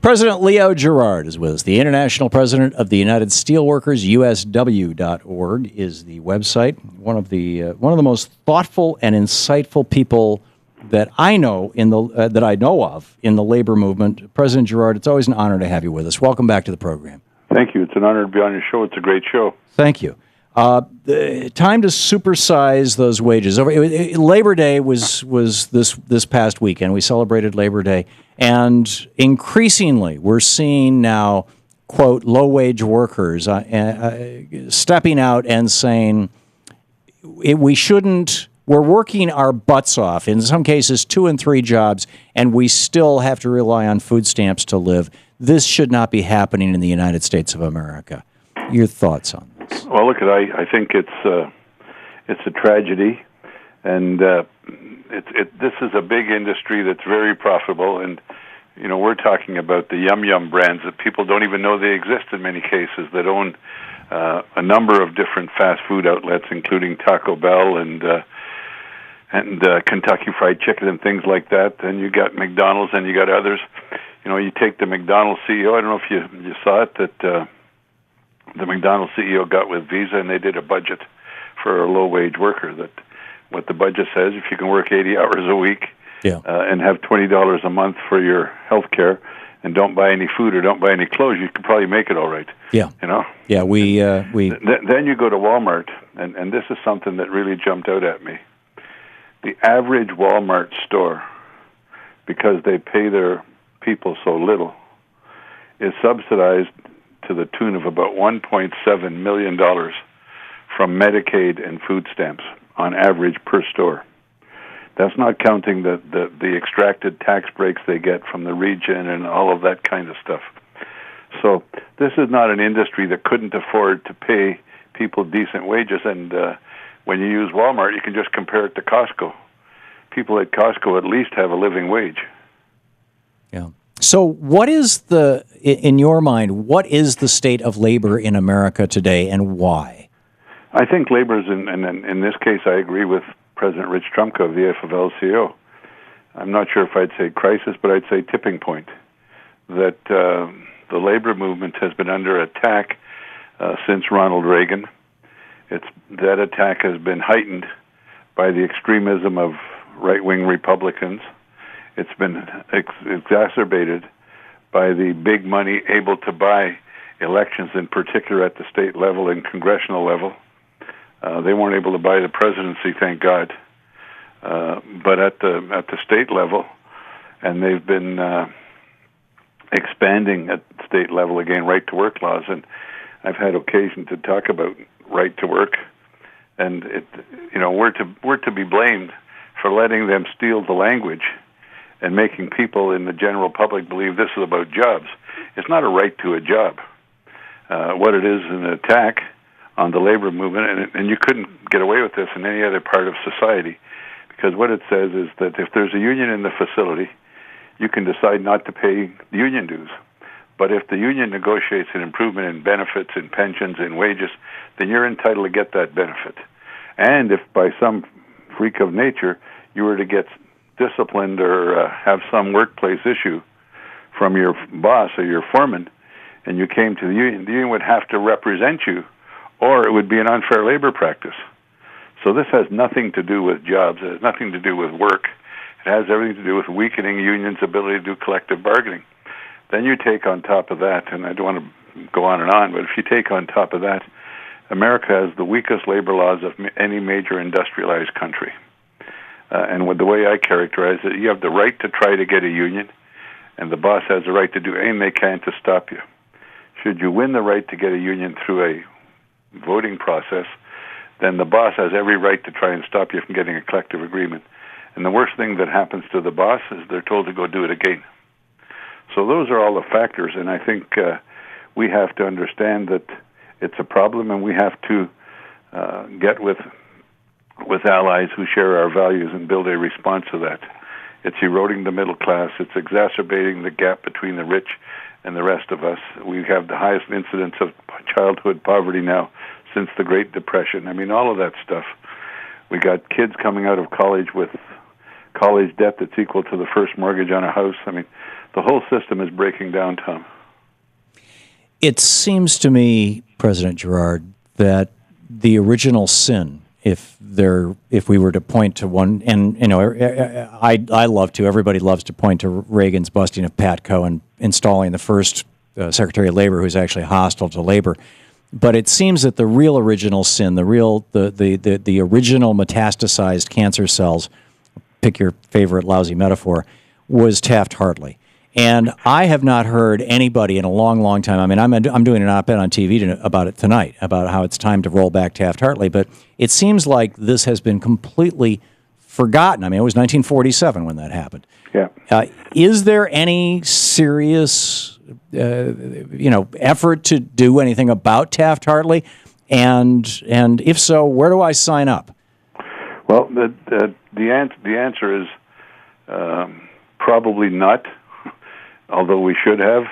President Leo Gerard is with us. The international president of the United Steelworkers, USW.org is the website. One of the most thoughtful and insightful people that I know of in the labor movement. President Gerard, it's always an honor to have you with us. Welcome back to the program. Thank you. It's an honor to be on your show. It's a great show. Thank you. Time to supersize those wages. Labor Day was this past weekend. We celebrated Labor Day, and increasingly we're seeing now, quote, low-wage workers stepping out and saying we're working our butts off, in some cases 2 and 3 jobs, and we still have to rely on food stamps to live. This should not be happening in the United States of America. Your thoughts on this? Well, look, I think it's a tragedy, and this is a big industry that's very profitable. And we're talking about the Yum Yum brands that people don't even know they exist in many cases, that own a number of different fast food outlets, including Taco Bell and Kentucky Fried Chicken and things like that. And you got McDonald's and you got others. You take the McDonald's CEO. I don't know if you saw it, that the McDonald's CEO got with Visa, and they did a budget for a low-wage worker. That what the budget says, if you can work 80 hours a week and have $20 a month for your health care and don't buy any food or don't buy any clothes, you could probably make it all right. Yeah. Yeah, we Then you go to Walmart, and this is something that really jumped out at me. The average Walmart store, because they pay their people so little, is subsidized to the tune of about $1.7 million from Medicaid and food stamps on average per store. That's not counting the extracted tax breaks they get from the region and all of that kind of stuff. So this is not an industry that couldn't afford to pay people decent wages. And when you use Walmart, you can just compare it to Costco. People at Costco at least have a living wage. Yeah. So what is in your mind, what is the state of labor in America today, and why? I think labor is, in this case, I agree with President Rich Trumka of the AFL-CIO. I'm not sure if I'd say crisis, but I'd say tipping point. That the labor movement has been under attack since Ronald Reagan. That attack has been heightened by the extremism of right-wing Republicans. It's been exacerbated by the big money able to buy elections, in particular at the state level and congressional level. They weren't able to buy the presidency, thank God. But at the state level, and they've been expanding at state level again, right-to-work laws. And I've had occasion to talk about right-to-work, and we're to be blamed for letting them steal the language and making people in the general public believe this is about jobs. It's not a right to a job. What it is an attack on the labor movement, and you couldn't get away with this in any other part of society, because what it says is that if there's a union in the facility, you can decide not to pay union dues. But if the union negotiates an improvement in benefits, in pensions, in wages, then you're entitled to get that benefit. And if by some freak of nature you were to get disciplined or have some workplace issue from your boss or your foreman, and you came to the union would have to represent you, or it would be an unfair labor practice. So this has nothing to do with jobs. It has nothing to do with work. It has everything to do with weakening unions' ability to do collective bargaining. Then you take on top of that, and I don't want to go on and on, but if you take on top of that, America has the weakest labor laws of any major industrialized country. And with the way I characterize it, you have the right to try to get a union, and the boss has the right to do anything they can to stop you. Should you win the right to get a union through a voting process, then the boss has every right to try and stop you from getting a collective agreement. And the worst thing that happens to the boss is they're told to go do it again. So those are all the factors, and I think we have to understand that it's a problem, and we have to get with allies who share our values and build a response to that. It's eroding the middle class. It's exacerbating the gap between the rich and the rest of us. We have the highest incidence of childhood poverty now since the Great Depression. I mean, all of that stuff. We got kids coming out of college with college debt that's equal to the first mortgage on a house. I mean, the whole system is breaking down, Tom. It seems to me, President Girard, that the original sin, if we were to point to one, and I love to, everybody loves to point to Reagan's busting of Patco and installing the first Secretary of Labor who's actually hostile to labor. But it seems that the real original sin, the original metastasized cancer cells, pick your favorite lousy metaphor, was Taft-Hartley. And I have not heard anybody in a long, long time. I mean, I'm doing an op-ed on TV about it tonight, about how it's time to roll back Taft-Hartley. But it seems like this has been completely forgotten. I mean, it was 1947 when that happened. Yeah. Is there any serious, effort to do anything about Taft-Hartley? And if so, where do I sign up? Well, the answer is probably not. Although we should have.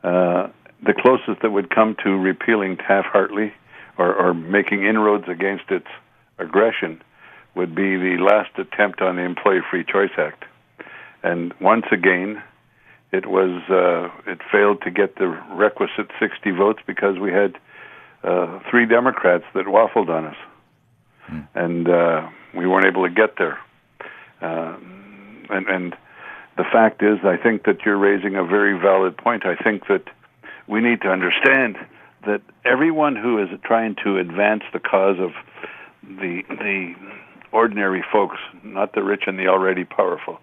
The closest that would come to repealing Taft-Hartley or making inroads against its aggression would be the last attempt on the Employee Free Choice Act. And once again, it failed to get the requisite 60 votes because we had 3 Democrats that waffled on us. And we weren't able to get there. And the fact is, I think that you're raising a very valid point. I think that we need to understand that everyone who is trying to advance the cause of the ordinary folks, not the rich and the already powerful,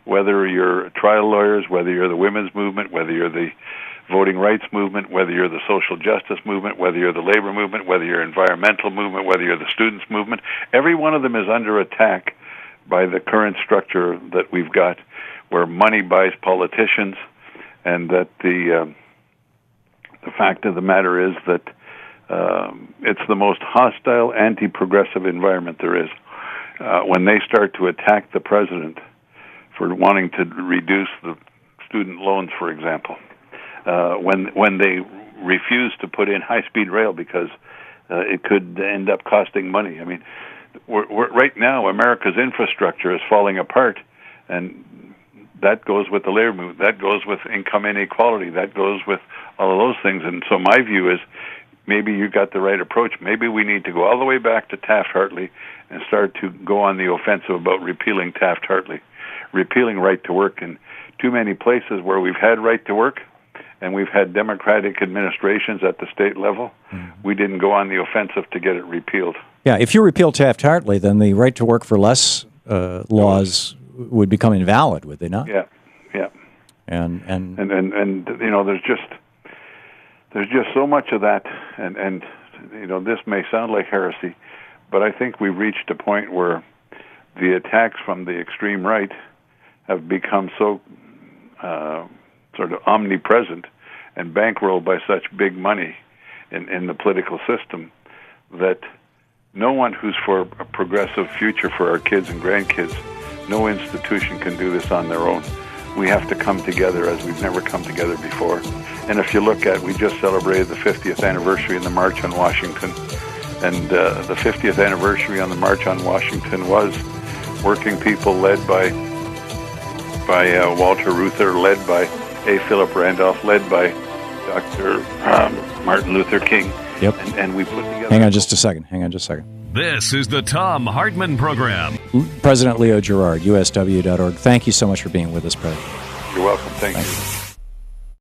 whether you're trial lawyers, whether you're the women's movement, whether you're the voting rights movement, whether you're the social justice movement, whether you're the labor movement, whether you're environmental movement, whether you're the students movement, every one of them is under attack by the current structure that we've got, where money buys politicians, and that the fact of the matter is that it's the most hostile, anti-progressive environment there is. When they start to attack the president for wanting to reduce the student loans, for example, when they refuse to put in high-speed rail because it could end up costing money. I mean, we're right now, America's infrastructure is falling apart, and that goes with the labor movement. That goes with income inequality. That goes with all of those things. And so my view is maybe you got the right approach. Maybe we need to go all the way back to Taft-Hartley and start to go on the offensive about repealing Taft-Hartley, repealing right to work. In too many places where we've had right to work and we've had democratic administrations at the state level, we didn't go on the offensive to get it repealed. Yeah, if you repeal Taft-Hartley, then the right to work for less laws would become invalid, would they not? Yeah. And there's just so much of that, and this may sound like heresy, but I think we've reached a point where the attacks from the extreme right have become so sort of omnipresent and bankrolled by such big money in the political system that no one who's for a progressive future for our kids and grandkids, no institution can do this on their own. We have to come together as we've never come together before. And if you look at, we just celebrated the 50th anniversary in the March on Washington. And the 50th anniversary on the March on Washington was working people led by Walter Reuther, led by A. Philip Randolph, led by Dr. Martin Luther King. Yep. And we put together... Hang on just a second. This is the Thom Hartmann Program. President Leo Girard, USW.org. Thank you so much for being with us, President. You're welcome. Thank you.